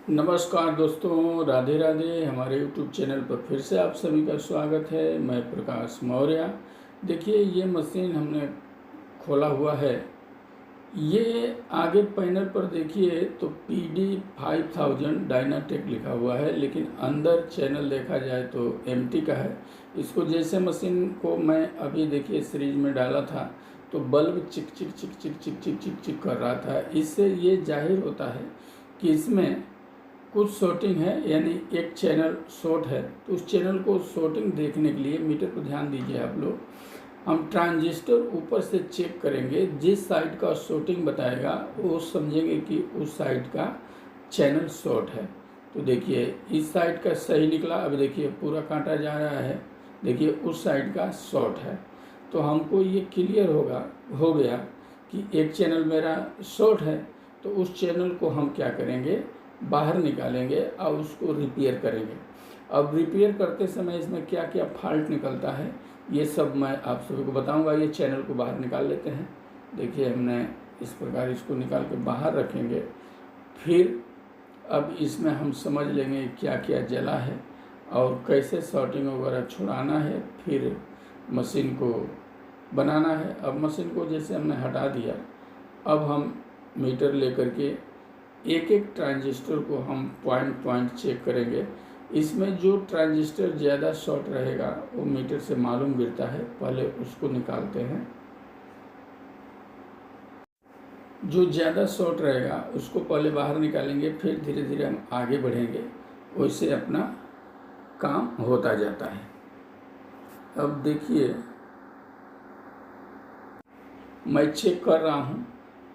नमस्कार दोस्तों, राधे राधे। हमारे यूट्यूब चैनल पर फिर से आप सभी का स्वागत है। मैं प्रकाश मौर्य। देखिए, ये मशीन हमने खोला हुआ है। ये आगे पैनल पर देखिए तो PD5000 डायनाटेक लिखा हुआ है, लेकिन अंदर चैनल देखा जाए तो एमटी का है। इसको जैसे मशीन को मैं अभी देखिए सीरीज में डाला था तो बल्ब चिक चिक चिक चिक चिक चिक चिक चिक कर रहा था। इससे ये जाहिर होता है कि इसमें कुछ शॉर्टिंग है, यानी एक चैनल शॉर्ट है। तो उस चैनल को शॉर्टिंग देखने के लिए मीटर पर ध्यान दीजिए आप लोग। हम ट्रांजिस्टर ऊपर से चेक करेंगे, जिस साइड का शॉर्टिंग बताएगा वो समझेंगे कि उस साइड का चैनल शॉर्ट है। तो देखिए, इस साइड का सही निकला। अब देखिए पूरा कांटा जा रहा है, देखिए उस साइड का शॉर्ट है। तो हमको ये क्लियर हो गया कि एक चैनल मेरा शॉर्ट है। तो उस चैनल को हम क्या करेंगे, बाहर निकालेंगे और उसको रिपेयर करेंगे। अब रिपेयर करते समय इसमें क्या क्या फॉल्ट निकलता है ये सब मैं आप सभी को बताऊंगा। ये चैनल को बाहर निकाल लेते हैं। देखिए, हमने इस प्रकार इसको निकाल के बाहर रखेंगे। फिर अब इसमें हम समझ लेंगे क्या क्या जला है और कैसे शॉर्टिंग वगैरह छुड़ाना है। फिर मशीन को बनाना है। अब मशीन को जैसे हमने हटा दिया, अब हम मीटर लेकर के एक एक ट्रांजिस्टर को हम पॉइंट चेक करेंगे। इसमें जो ट्रांजिस्टर ज़्यादा शॉर्ट रहेगा वो मीटर से मालूम गिरता है। पहले उसको निकालते हैं। जो ज़्यादा शॉर्ट रहेगा उसको पहले बाहर निकालेंगे, फिर धीरे धीरे हम आगे बढ़ेंगे। वैसे अपना काम होता जाता है। अब देखिए, मैं चेक कर रहा हूँ।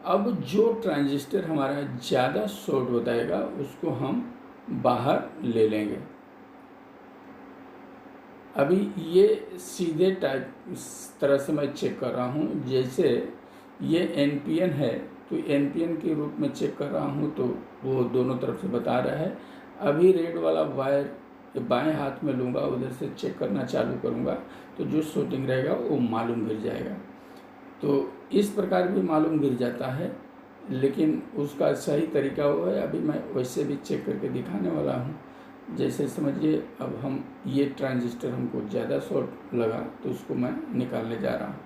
अब जो ट्रांजिस्टर हमारा ज़्यादा शॉर्ट बताएगा उसको हम बाहर ले लेंगे। अभी ये सीधे टाइप इस तरह से मैं चेक कर रहा हूँ। जैसे ये NPN है तो NPN के रूप में चेक कर रहा हूँ, तो वो दोनों तरफ से बता रहा है। अभी रेड वाला वायर बाएं हाथ में लूँगा, उधर से चेक करना चालू करूँगा तो जो शॉर्टिंग रहेगा वो मालूम गिर जाएगा। तो इस प्रकार भी मालूम गिर जाता है, लेकिन उसका सही तरीका वो है। अभी मैं वैसे भी चेक करके दिखाने वाला हूँ। जैसे समझिए, अब हम ये ट्रांजिस्टर हमको ज़्यादा शॉर्ट लगा तो उसको मैं निकालने जा रहा हूँ।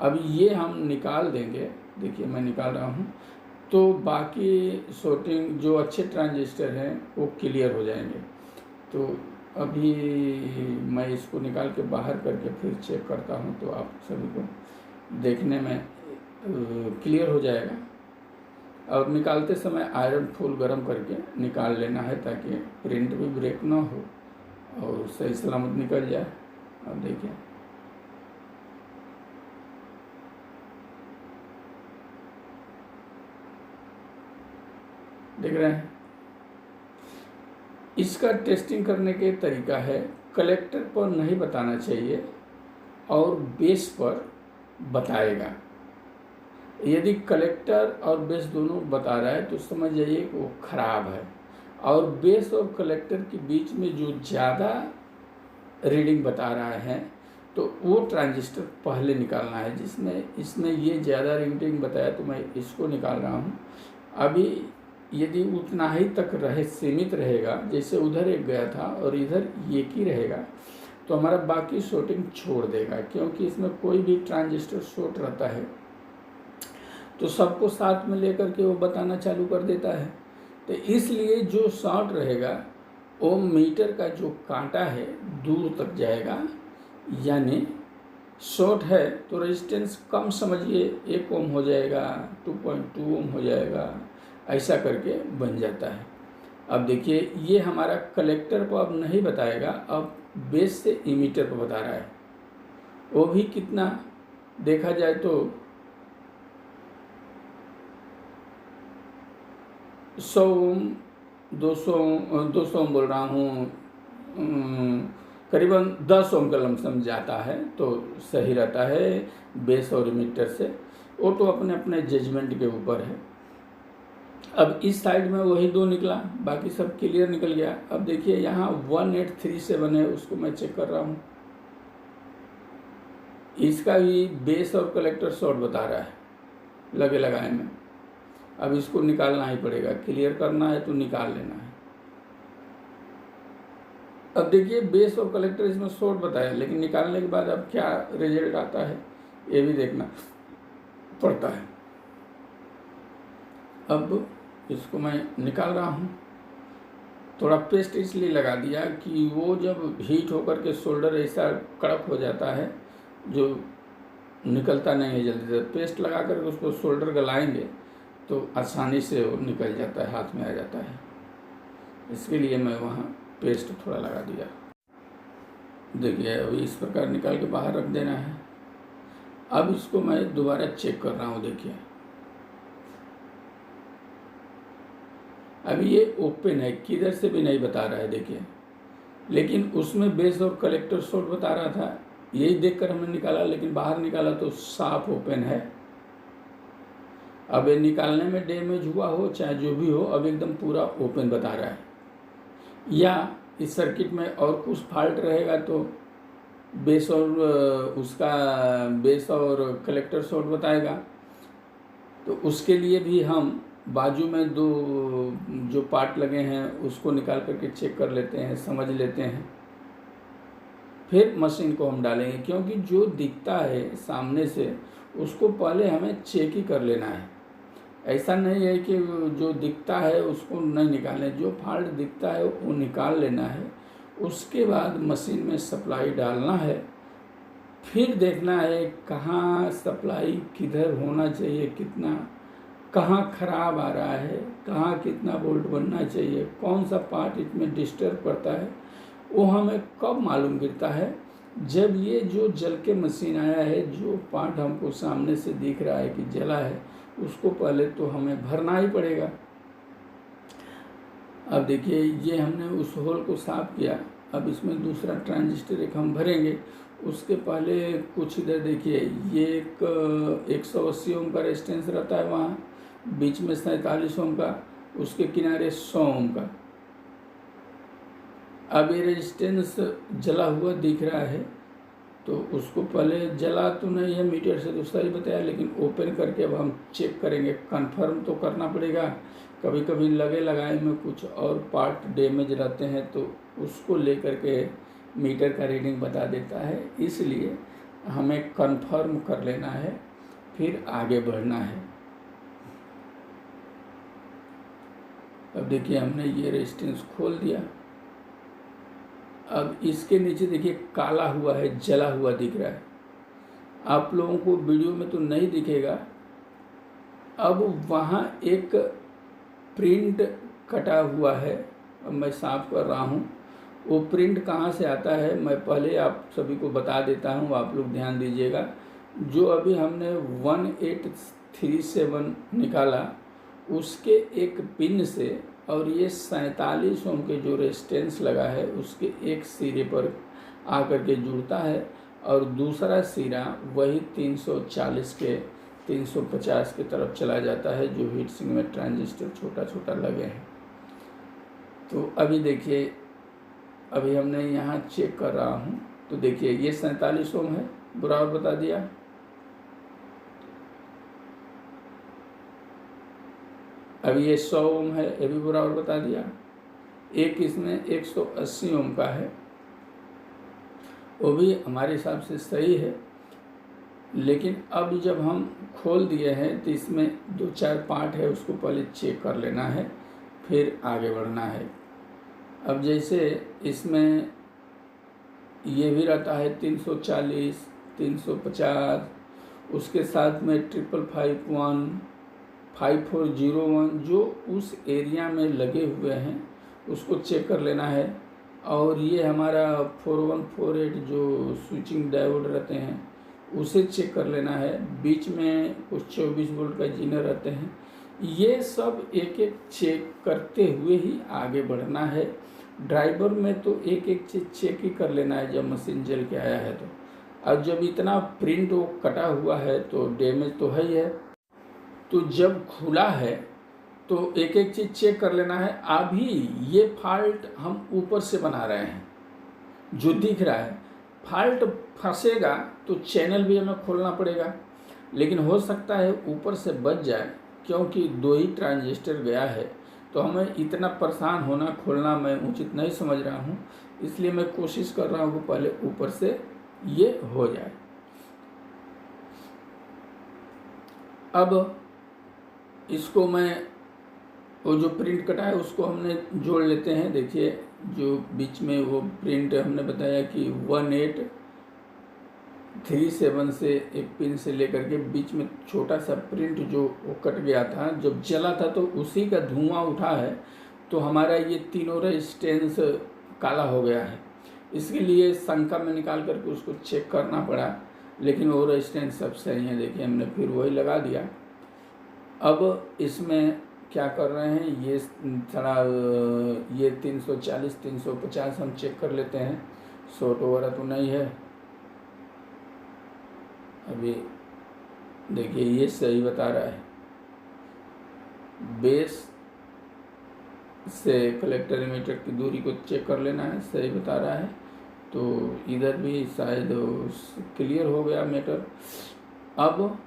अब ये हम निकाल देंगे। देखिए, मैं निकाल रहा हूँ तो बाकी शॉर्टिंग जो अच्छे ट्रांजिस्टर हैं वो क्लियर हो जाएंगे। तो अभी मैं इसको निकाल के बाहर करके फिर चेक करता हूँ तो आप सभी को देखने में क्लियर हो जाएगा। और निकालते समय आयरन फुल गर्म करके निकाल लेना है ताकि प्रिंट भी ब्रेक ना हो और सही सलामत निकल जाए। अब देखिए, देख रहे हैं। इसका टेस्टिंग करने के तरीका है, कलेक्टर पर नहीं बताना चाहिए और बेस पर बताएगा। यदि कलेक्टर और बेस दोनों बता रहा है तो समझ जाइए कि वो खराब है। और बेस और कलेक्टर के बीच में जो ज़्यादा रीडिंग बता रहा है तो वो ट्रांजिस्टर पहले निकालना है। जिसमें इसमें ये ज़्यादा रीडिंग बताया तो मैं इसको निकाल रहा हूँ। अभी यदि उतना ही तक सीमित रहेगा, जैसे उधर एक गया था और इधर एक ही रहेगा, तो हमारा बाकी शॉर्टिंग छोड़ देगा। क्योंकि इसमें कोई भी ट्रांजिस्टर शॉर्ट रहता है तो सबको साथ में लेकर के वो बताना चालू कर देता है। तो इसलिए जो शॉर्ट रहेगा वो मीटर का जो कांटा है दूर तक जाएगा। यानी शॉर्ट है तो रेजिस्टेंस कम समझिए, 1 ओम हो जाएगा, 2.2 ओम हो जाएगा, ऐसा करके बन जाता है। अब देखिए, ये हमारा कलेक्टर को अब नहीं बताएगा, अब बेस से इमीटर को बता रहा है। वो भी कितना देखा जाए तो 100 ओम, 200 ओम बोल रहा हूँ, करीबन 10 ओम का लमसम जाता है तो सही रहता है बेस और इमीटर से। वो तो अपने अपने जजमेंट के ऊपर है। अब इस साइड में वही 2 निकला, बाकी सब क्लियर निकल गया। अब देखिए, यहाँ 1837 है, उसको मैं चेक कर रहा हूँ। इसका भी बेस और कलेक्टर शॉर्ट बता रहा है लगे लगाए में। अब इसको निकालना ही पड़ेगा, क्लियर करना है तो निकाल लेना है। अब देखिए बेस और कलेक्टर इसमें शॉर्ट बताया, लेकिन निकालने के बाद अब क्या रिजल्ट आता है ये भी देखना पड़ता है। अब इसको मैं निकाल रहा हूँ। थोड़ा पेस्ट इसलिए लगा दिया कि वो जब हीट होकर के शोल्डर ऐसा कड़क हो जाता है जो निकलता नहीं है जल्दी से। पेस्ट लगा कर उसको शोल्डर गलाएंगे तो आसानी से वो निकल जाता है, हाथ में आ जाता है। इसके लिए मैं वहाँ पेस्ट थोड़ा लगा दिया। देखिए अभी इस प्रकार निकाल के बाहर रख देना है। अब इसको मैं दोबारा चेक कर रहा हूँ। देखिए अभी ये ओपन है, किधर से भी नहीं बता रहा है देखिए, लेकिन उसमें बेस और कलेक्टर शॉर्ट बता रहा था। यही देखकर हमने निकाला, लेकिन बाहर निकाला तो साफ ओपन है। अब ये निकालने में डैमेज हुआ हो चाहे जो भी हो, अब एकदम पूरा ओपन बता रहा है। या इस सर्किट में और कुछ फॉल्ट रहेगा तो बेस और उसका बेस और कलेक्टर शॉर्ट बताएगा। तो उसके लिए भी हम बाजू में दो जो पार्ट लगे हैं उसको निकाल करके चेक कर लेते हैं, समझ लेते हैं, फिर मशीन को हम डालेंगे। क्योंकि जो दिखता है सामने से उसको पहले हमें चेक ही कर लेना है। ऐसा नहीं है कि जो दिखता है उसको नहीं निकालना, जो फॉल्ट दिखता है वो निकाल लेना है। उसके बाद मशीन में सप्लाई डालना है, फिर देखना है कहाँ सप्लाई किधर होना चाहिए, कितना कहाँ ख़राब आ रहा है, कहाँ कितना बोल्ट बनना चाहिए, कौन सा पार्ट इसमें डिस्टर्ब करता है। वो हमें कब मालूम गिरता है, जब ये जो जल के मशीन आया है, जो पार्ट हमको सामने से दिख रहा है कि जला है, उसको पहले तो हमें भरना ही पड़ेगा। अब देखिए ये हमने उस होल को साफ किया। अब इसमें दूसरा ट्रांजिस्टर एक हम भरेंगे। उसके पहले कुछ इधर देखिए, ये एक 180 ओम का रेजिस्टेंस रहता है, वहाँ बीच में 47 ओम का, उसके किनारे 100 ओम का। अब ये रेजिस्टेंस जला हुआ दिख रहा है तो उसको पहले जला तो नहीं है, मीटर से दूसरा ही बताया, लेकिन ओपन करके अब हम चेक करेंगे। कंफर्म तो करना पड़ेगा। कभी कभी लगे लगाए में कुछ और पार्ट डैमेज रहते हैं तो उसको लेकर के मीटर का रीडिंग बता देता है। इसलिए हमें कंफर्म कर लेना है, फिर आगे बढ़ना है। अब देखिए हमने ये रेजिस्टेंस खोल दिया। अब इसके नीचे देखिए काला हुआ है, जला हुआ दिख रहा है। आप लोगों को वीडियो में तो नहीं दिखेगा। अब वहाँ एक प्रिंट कटा हुआ है, अब मैं साफ कर रहा हूँ। वो प्रिंट कहाँ से आता है मैं पहले आप सभी को बता देता हूँ, आप लोग ध्यान दीजिएगा। जो अभी हमने 1837 निकाला उसके एक पिन से, और ये 47 ओम के जो रेजिस्टेंस लगा है उसके एक सिरे पर आकर के जुड़ता है, और दूसरा सिरा वही 340 के 350 के तरफ चला जाता है, जो हीट सिंक में ट्रांजिस्टर छोटा छोटा लगे हैं। तो अभी देखिए, अभी हमने यहाँ चेक कर रहा हूँ तो देखिए ये 47 ओम है, बराबर बता दिया। अभी ये 100 ओम है, ये भी बराबर बता दिया। एक इसमें 180 ओम का है, वो भी हमारे हिसाब से सही है। लेकिन अब जब हम खोल दिए हैं तो इसमें 2-4 पार्ट है, उसको पहले चेक कर लेना है, फिर आगे बढ़ना है। अब जैसे इसमें ये भी रहता है 340, 350, उसके साथ में 5551, 5401 जो उस एरिया में लगे हुए हैं उसको चेक कर लेना है। और ये हमारा 4148 जो स्विचिंग डायोड रहते हैं उसे चेक कर लेना है। बीच में कुछ 24 वोल्ट का जीनर रहते हैं। ये सब एक एक चेक करते हुए ही आगे बढ़ना है। ड्राइवर में तो एक एक चीज़ चेक ही कर लेना है जब मशीन जल के आया है तो। अब जब इतना प्रिंट वो कटा हुआ है तो डैमेज तो है ही है। तो जब खुला है तो एक एक चीज़ चेक कर लेना है। अभी ये फॉल्ट हम ऊपर से बना रहे हैं, जो दिख रहा है। फॉल्ट फंसेगा तो चैनल भी हमें खोलना पड़ेगा, लेकिन हो सकता है ऊपर से बच जाए, क्योंकि 2 ही ट्रांजिस्टर गया है। तो हमें इतना परेशान होना खोलना मैं उचित नहीं समझ रहा हूँ, इसलिए मैं कोशिश कर रहा हूँ कि पहले ऊपर से ये हो जाए। अब इसको मैं वो जो प्रिंट कटा है उसको हमने जोड़ लेते हैं। देखिए जो बीच में वो प्रिंट हमने बताया कि 1837 से एक पिन से लेकर के बीच में छोटा सा प्रिंट जो वो कट गया था, जब जला था तो उसी का धुआं उठा है, तो हमारा ये तीनों रेजिस्टेंस काला हो गया है। इसके लिए शंका में निकाल करके उसको चेक करना पड़ा, लेकिन वो रेजिस्टेंस सब सही है। देखिए हमने फिर वही लगा दिया। अब इसमें क्या कर रहे हैं, ये थोड़ा ये 340 350 हम चेक कर लेते हैं, शॉर्ट वगैरह तो नहीं है। अभी देखिए ये सही बता रहा है, बेस से कलेक्टर इमीटर की दूरी को चेक कर लेना है, सही बता रहा है। तो इधर भी शायद क्लियर हो गया मैटर। अब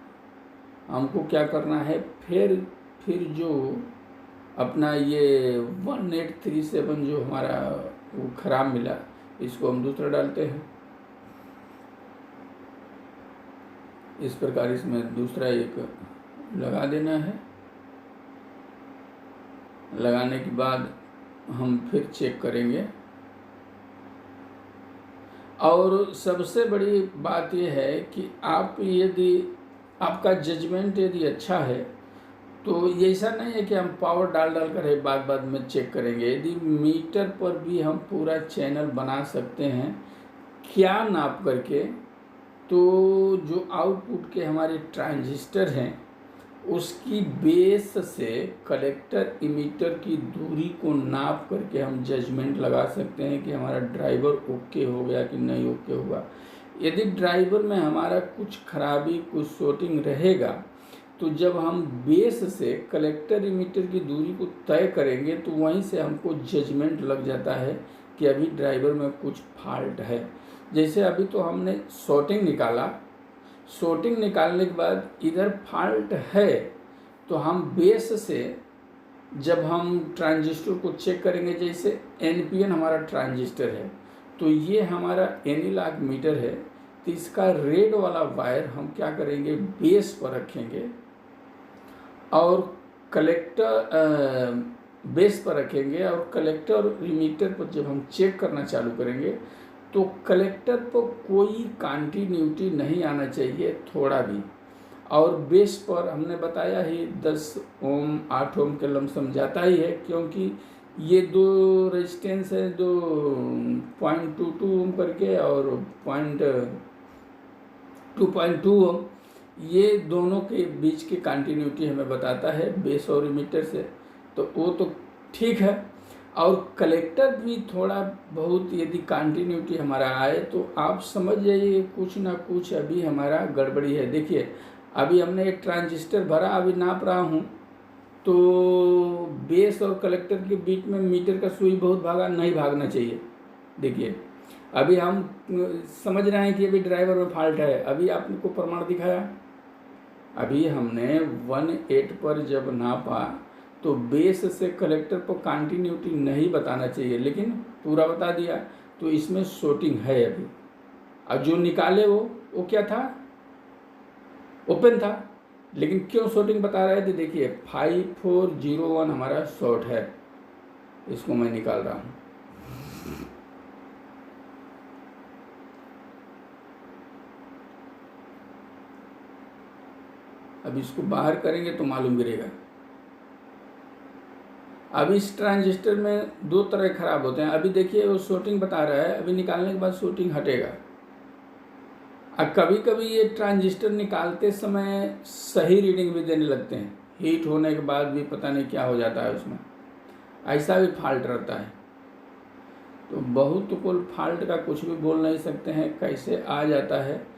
हमको क्या करना है, फिर जो अपना ये 1837 जो हमारा वो ख़राब मिला, इसको हम दूसरा डालते हैं। इस प्रकार इसमें दूसरा एक लगा देना है। लगाने के बाद हम फिर चेक करेंगे। और सबसे बड़ी बात यह है कि आप यदि आपका जजमेंट यदि अच्छा है तो ये ऐसा नहीं है कि हम पावर डाल कर बाद में चेक करेंगे। यदि मीटर पर भी हम पूरा चैनल बना सकते हैं क्या नाप करके, तो जो आउटपुट के हमारे ट्रांजिस्टर हैं उसकी बेस से कलेक्टर इमीटर की दूरी को नाप करके हम जजमेंट लगा सकते हैं कि हमारा ड्राइवर ओके हो गया कि नहीं ओके हुआ। यदि ड्राइवर में हमारा कुछ खराबी, कुछ शॉर्टिंग रहेगा, तो जब हम बेस से कलेक्टर इमीटर की दूरी को तय करेंगे तो वहीं से हमको जजमेंट लग जाता है कि अभी ड्राइवर में कुछ फॉल्ट है। जैसे अभी तो हमने शॉर्टिंग निकाला, शॉर्टिंग निकालने के बाद इधर फॉल्ट है, तो हम बेस से जब हम ट्रांजिस्टर को चेक करेंगे, जैसे एनपीएन हमारा ट्रांजिस्टर है, तो ये हमारा एनालॉग मीटर है, तो इसका रेड वाला वायर हम क्या करेंगे, बेस पर रखेंगे और कलेक्टर बेस पर रखेंगे और कलेक्टर इमीटर पर जब हम चेक करना चालू करेंगे तो कलेक्टर पर कोई कंटिन्यूटी नहीं आना चाहिए थोड़ा भी। और बेस पर हमने बताया ही 10 ओम 8 ओम के लमसम जाता ही है, क्योंकि ये दो रेजिस्टेंस है, दो 0.22 ओम करके और 2.2 ओम, ये दोनों के बीच की कंटिन्यूटी हमें बताता है बेस और इमीटर से, तो वो तो ठीक है। और कलेक्टर भी थोड़ा बहुत यदि कंटिन्यूटी हमारा आए तो आप समझ जाइए कुछ ना कुछ अभी हमारा गड़बड़ी है। देखिए अभी हमने एक ट्रांजिस्टर भरा, अभी नाप रहा हूँ, तो बेस और कलेक्टर के बीच में मीटर का सुई बहुत भागा, नहीं भागना चाहिए। देखिए अभी हम समझ रहे हैं कि अभी ड्राइवर में फॉल्ट है, अभी आपको प्रमाण दिखाया। अभी हमने 1.8 पर जब नापा तो बेस से कलेक्टर पर कंटिन्यूटी नहीं बताना चाहिए, लेकिन पूरा बता दिया, तो इसमें शॉर्टिंग है अभी। और जो निकाले वो क्या था, ओपन था, लेकिन क्यों शॉर्टिंग बता रहे थे, देखिए 5401 हमारा शॉर्ट है, इसको मैं निकाल रहा हूँ। अब इसको बाहर करेंगे तो मालूम गिरेगा। अब इस ट्रांजिस्टर में दो तरह खराब होते हैं। अभी देखिए वो शॉर्टिंग बता रहा है, अभी निकालने के बाद शॉर्टिंग हटेगा। अब कभी कभी ये ट्रांजिस्टर निकालते समय सही रीडिंग भी देने लगते हैं, हीट होने के बाद भी पता नहीं क्या हो जाता है उसमें, ऐसा भी फॉल्ट रहता है। तो बहुत कुल फॉल्ट का कुछ भी बोल नहीं सकते हैं, कैसे आ जाता है।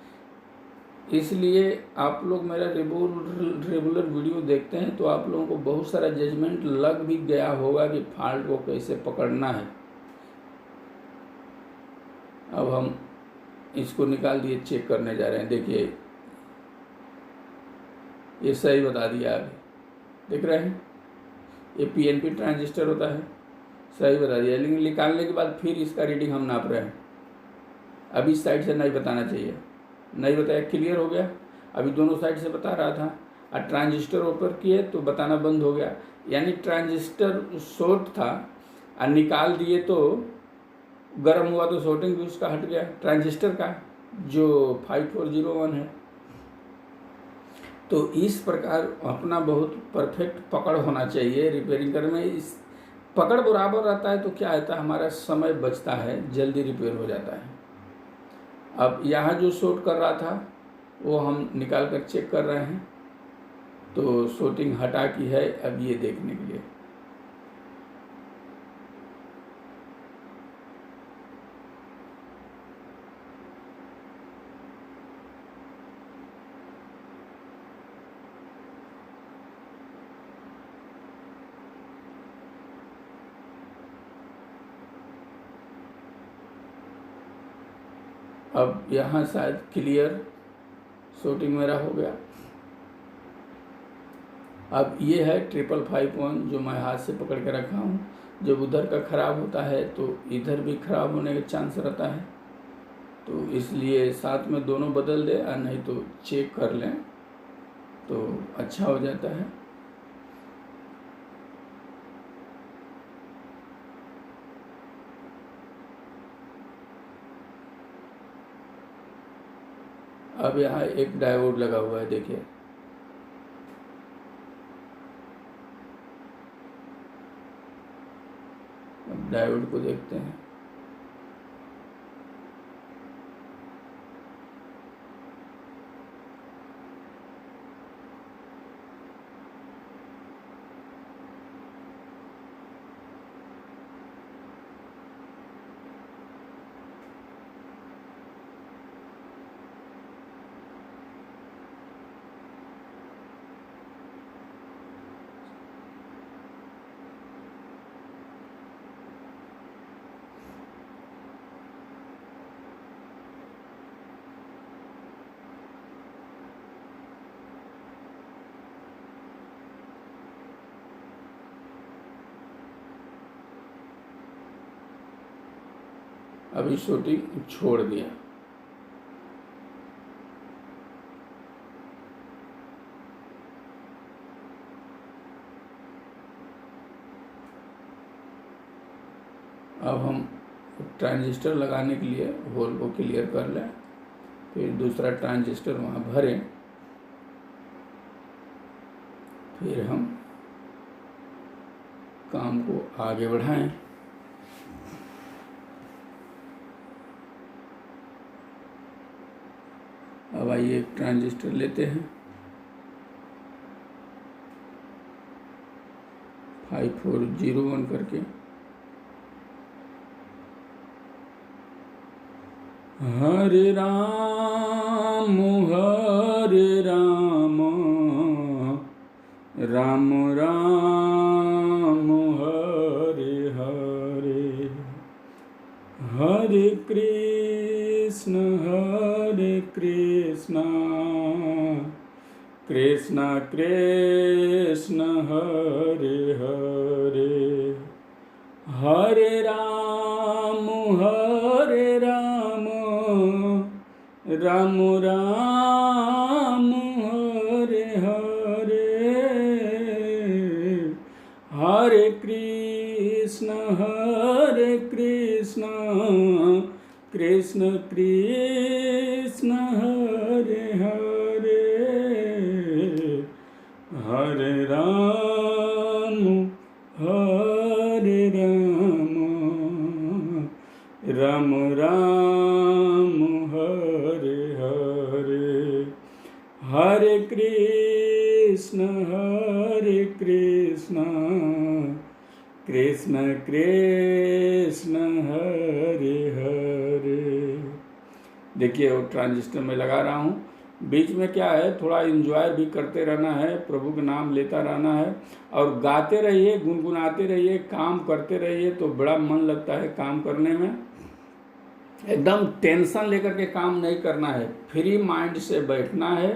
इसलिए आप लोग मेरा रेगुलर वीडियो देखते हैं तो आप लोगों को बहुत सारा जजमेंट लग भी गया होगा कि फॉल्ट को कैसे पकड़ना है। अब हम इसको निकाल दिए, चेक करने जा रहे हैं। देखिए ये सही बता दिया, अभी देख रहे हैं ये पीएनपी ट्रांजिस्टर होता है, सही बता दिया। लेकिन निकालने के बाद फिर इसका रीडिंग हम नाप रहे हैं। अभी इस साइड से नहीं बताना चाहिए, नहीं बताया, क्लियर हो गया। अभी दोनों साइड से बता रहा था, और ट्रांजिस्टर ऊपर किए तो बताना बंद हो गया। यानी ट्रांजिस्टर शॉर्ट था और निकाल दिए तो गर्म हुआ तो शॉर्टिंग भी उसका हट गया, ट्रांजिस्टर का जो 5401 है। तो इस प्रकार अपना बहुत परफेक्ट पकड़ होना चाहिए रिपेयरिंग करने में। इस पकड़ बराबर रहता है तो क्या होता है, हमारा समय बचता है, जल्दी रिपेयर हो जाता है। अब यहाँ जो शॉर्ट कर रहा था वो हम निकाल कर चेक कर रहे हैं, तो शॉर्टिंग हटा की है अब ये देखने के लिए। अब यहाँ शायद क्लियर शॉर्टिंग मेरा हो गया। अब ये है 555 जो मैं हाथ से पकड़ के रखा हूँ। जब उधर का ख़राब होता है तो इधर भी ख़राब होने का चांस रहता है, तो इसलिए साथ में दोनों बदल दे, और नहीं तो चेक कर लें तो अच्छा हो जाता है। अब यहाँ एक डायोड लगा हुआ है, देखिए। अब डायोड को देखते हैं। अभी शूटिंग छोड़ दिया। अब हम ट्रांजिस्टर लगाने के लिए होल को क्लियर कर लें, फिर दूसरा ट्रांजिस्टर वहाँ भरें, फिर हम काम को आगे बढ़ाएं। अब आइए एक ट्रांजिस्टर लेते हैं, 5401 करके। हरे राम राम राम हरे हरे, हरे कृष्ण कृष्ण कृष्ण हरे हरे, हरे राम राम राम हरे हरे, हरे कृष्ण कृष्ण कृष्ण हरे हरे, हरे राम राम राम हरे हरे, हरे कृष्ण कृष्ण कृष्ण हरे हरे। देखिए वो ट्रांजिस्टर में लगा रहा हूँ, बीच में क्या है, थोड़ा एंजॉय भी करते रहना है, प्रभु का नाम लेता रहना है, और गाते रहिए, गुनगुनाते रहिए, काम करते रहिए, तो बड़ा मन लगता है काम करने में। एकदम टेंशन लेकर के काम नहीं करना है, फ्री माइंड से बैठना है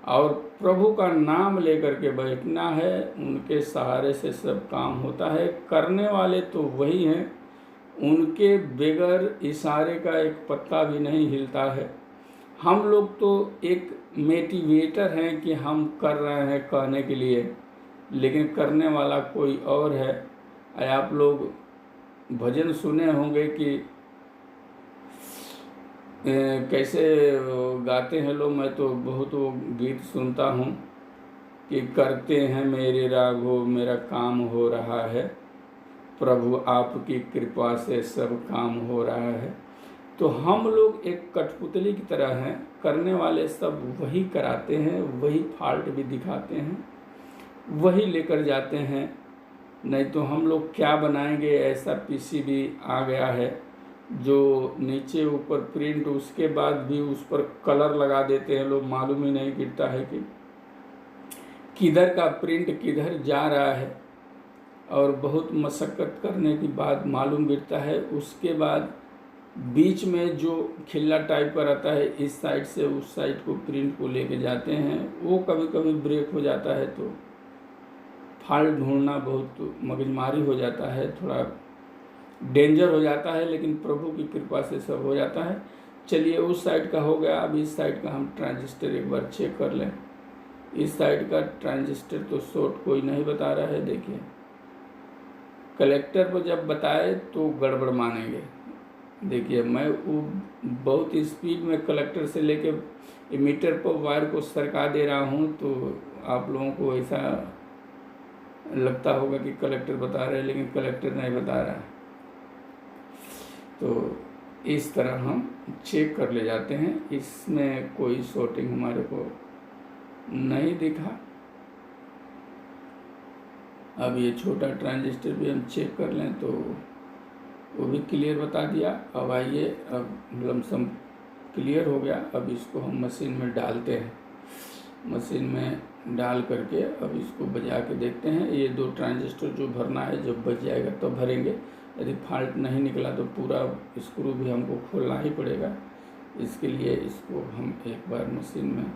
और प्रभु का नाम लेकर के बैठना है। उनके सहारे से सब काम होता है। करने वाले तो वही हैं, उनके बगैर इशारे का एक पत्ता भी नहीं हिलता है। हम लोग तो एक मोटिवेटर हैं कि हम कर रहे हैं कहने के लिए, लेकिन करने वाला कोई और है। आप लोग भजन सुने होंगे कि कैसे गाते हैं लोग। मैं तो बहुत वो गीत सुनता हूँ कि करते हैं मेरे राघो मेरा काम हो रहा है, प्रभु आपकी कृपा से सब काम हो रहा है। तो हम लोग एक कठपुतली की तरह हैं, करने वाले सब वही कराते हैं, वही फॉल्ट भी दिखाते हैं, वही लेकर जाते हैं। नहीं तो हम लोग क्या बनाएंगे। ऐसा पीसीबी आ गया है जो नीचे ऊपर प्रिंट, उसके बाद भी उस पर कलर लगा देते हैं लोग। मालूम ही नहीं गिरता है कि किधर का प्रिंट किधर जा रहा है, और बहुत मशक्क़त करने के बाद मालूम गिरता है। उसके बाद बीच में जो खिल्ला टाइप का रहता है, इस साइड से उस साइड को प्रिंट को लेके जाते हैं, वो कभी कभी ब्रेक हो जाता है तो फॉल्ट ढूंढना बहुत मगजमारी हो जाता है, थोड़ा डेंजर हो जाता है। लेकिन प्रभु की कृपा से सब हो जाता है। चलिए, उस साइड का हो गया। अब इस साइड का हम ट्रांजिस्टर एक बार चेक कर लें। इस साइड का ट्रांजिस्टर तो शॉर्ट कोई नहीं बता रहा है। देखिए, कलेक्टर पर जब बताए तो गड़बड़ मानेंगे। देखिए, मैं वो बहुत स्पीड में कलेक्टर से लेके एमीटर पर वायर को सरका दे रहा हूँ, तो आप लोगों को ऐसा लगता होगा कि कलेक्टर बता रहे हैं, लेकिन कलेक्टर नहीं बता रहा है। तो इस तरह हम चेक कर ले जाते हैं। इसमें कोई शॉर्टिंग हमारे को नहीं दिखा। अब ये छोटा ट्रांजिस्टर भी हम चेक कर लें तो वो भी क्लियर बता दिया। अब आइए, अब लमसम क्लियर हो गया। अब इसको हम मशीन में डालते हैं। मशीन में डाल करके अब इसको बजा के देखते हैं। ये 2 ट्रांजिस्टर जो भरना है, जब बच जाएगा तो भरेंगे। यदि फॉल्ट नहीं निकला तो पूरा स्क्रू भी हमको खोलना ही पड़ेगा। इसके लिए इसको हम एक बार मशीन में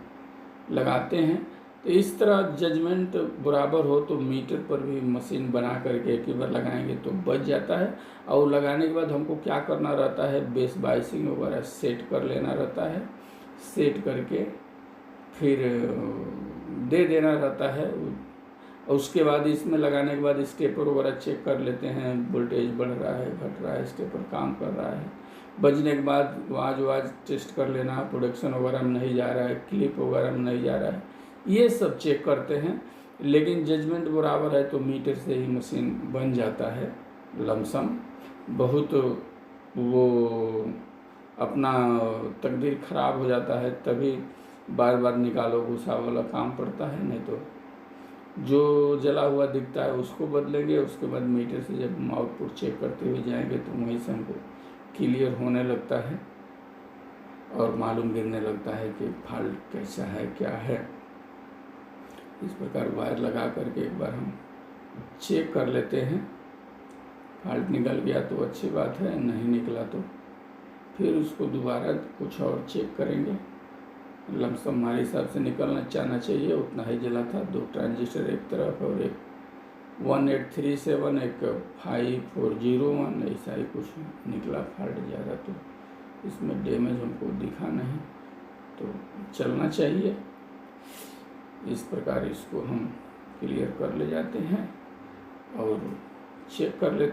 लगाते हैं। तो इस तरह जजमेंट बराबर हो तो मीटर पर भी मशीन बना करके एक ही बार लगाएंगे तो बच जाता है। और लगाने के बाद हमको क्या करना रहता है, बेस बाइसिंग वगैरह सेट कर लेना रहता है। सेट करके फिर दे देना रहता है। और उसके बाद इसमें लगाने के बाद स्टेपर वगैरह चेक कर लेते हैं, वोल्टेज बढ़ रहा है घट रहा है, स्टेपर काम कर रहा है। बजने के बाद आवाज़ टेस्ट कर लेना, प्रोडक्शन वगैरह में नहीं जा रहा है, क्लिप वगैरह में नहीं जा रहा है, ये सब चेक करते हैं। लेकिन जजमेंट बराबर है तो मीटर से ही मशीन बन जाता है लमसम। बहुत वो अपना तकदीर ख़राब हो जाता है तभी बार बार निकालो घुसा वाला काम पड़ता है। नहीं तो जो जला हुआ दिखता है उसको बदलेंगे। उसके बाद मीटर से जब हम आउटपुट चेक करते हुए जाएंगे तो वहीं से हमको क्लियर होने लगता है और मालूम गिरने लगता है कि फॉल्ट कैसा है क्या है। इस प्रकार वायर लगा करके एक बार हम चेक कर लेते हैं। फॉल्ट निकल गया तो अच्छी बात है, नहीं निकला तो फिर उसको दोबारा कुछ और चेक करेंगे। लमसम हमारे हिसाब से निकलना चाहना चाहिए, उतना ही जला था। 2 ट्रांजिस्टर एक तरफ और एक 1837 एक 5401 ऐसा ही कुछ निकला। फॉल्ट ज़्यादा तो इसमें डैमेज हमको दिखा नहीं, तो चलना चाहिए। इस प्रकार इसको हम क्लियर कर ले जाते हैं और चेक कर लेते हैं।